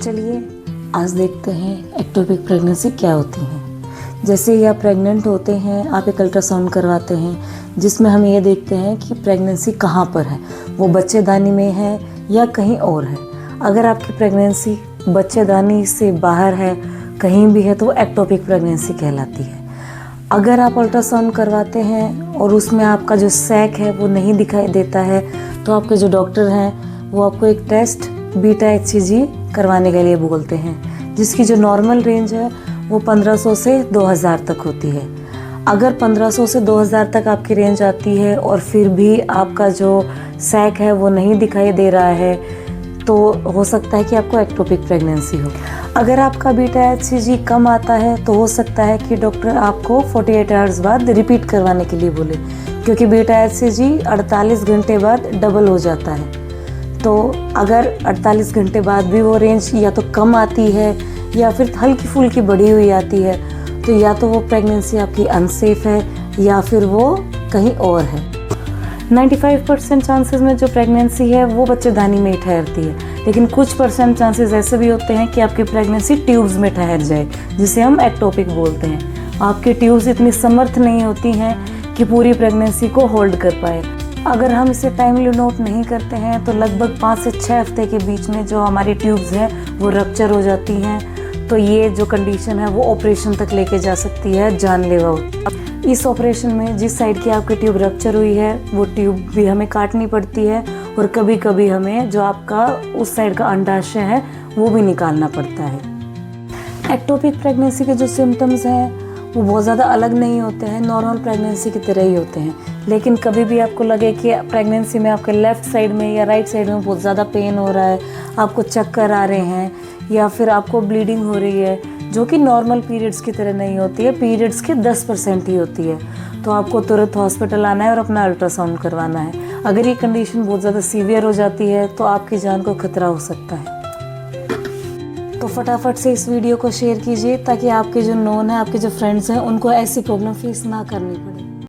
चलिए आज देखते हैं एक्टोपिक प्रेगनेंसी क्या होती है। जैसे ही आप प्रेग्नेंट होते हैं आप एक अल्ट्रासाउंड करवाते हैं जिसमें हम ये देखते हैं कि प्रेगनेंसी कहाँ पर है, वो बच्चेदानी में है या कहीं और है। अगर आपकी प्रेगनेंसी बच्चेदानी से बाहर है, कहीं भी है, तो वो एक्टोपिक प्रेगनेंसी कहलाती है। अगर आप अल्ट्रासाउंड करवाते हैं और उसमें आपका जो सैक है वो नहीं दिखाई देता है तो आपके जो डॉक्टर हैं वो आपको एक टेस्ट बीटा HCG करवाने के लिए बोलते हैं, जिसकी जो नॉर्मल रेंज है वो 1500 से 2000 तक होती है। अगर 1500 से 2000 तक आपकी रेंज आती है और फिर भी आपका जो सैक है वो नहीं दिखाई दे रहा है तो हो सकता है कि आपको एक्टोपिक प्रेगनेंसी हो। अगर आपका बीटा HCG कम आता है तो हो सकता है कि डॉक्टर आपको 48 आवर्स बाद रिपीट करवाने के लिए बोले, क्योंकि बीटा HCG 48 घंटे बाद डबल हो जाता है। तो अगर 48 घंटे बाद भी वो रेंज या तो कम आती है या फिर हल्की फुल्की बढ़ी हुई आती है तो या तो वो प्रेगनेंसी आपकी अनसेफ है या फिर वो कहीं और है। 95% चांसेस में जो प्रेगनेंसी है वो बच्चेदानी में ही ठहरती है, लेकिन कुछ परसेंट चांसेस ऐसे भी होते हैं कि आपकी प्रेगनेंसी ट्यूब्स में ठहर जाए, जिसे हम एक्टोपिक बोलते हैं। आपकी ट्यूब्स इतनी समर्थ नहीं होती हैं कि पूरी प्रेगनेंसी को होल्ड कर पाए। अगर हम इसे टाइमली नोट नहीं करते हैं तो लगभग 5 से 6 हफ्ते के बीच में जो हमारी ट्यूब्स हैं वो रप्चर हो जाती हैं। तो ये जो कंडीशन है वो ऑपरेशन तक लेके जा सकती है, जानलेवा। इस ऑपरेशन में जिस साइड की आपकी ट्यूब रप्चर हुई है वो ट्यूब भी हमें काटनी पड़ती है और कभी कभी हमें जो आपका उस साइड का अंडाशय है वो भी निकालना पड़ता है। एक्टोपिक प्रेगनेंसी के जो सिम्टम्स हैं वो बहुत ज़्यादा अलग नहीं होते हैं, नॉर्मल प्रेगनेंसी की तरह ही होते हैं। लेकिन कभी भी आपको लगे कि प्रेगनेंसी में आपके लेफ़्ट साइड में या राइट साइड में बहुत ज़्यादा पेन हो रहा है, आपको चक्कर आ रहे हैं या फिर आपको ब्लीडिंग हो रही है, जो कि नॉर्मल पीरियड्स की तरह नहीं होती है, पीरियड्स के 10% ही होती है, तो आपको तुरंत हॉस्पिटल आना है और अपना अल्ट्रासाउंड करवाना है। अगर ये कंडीशन बहुत ज़्यादा सीवियर हो जाती है तो आपकी जान को खतरा हो सकता है। तो फटाफट से इस वीडियो को शेयर कीजिए ताकि आपके जो नोन है, आपके जो फ्रेंड्स हैं, उनको ऐसी प्रॉब्लम फेस ना करनी पड़े।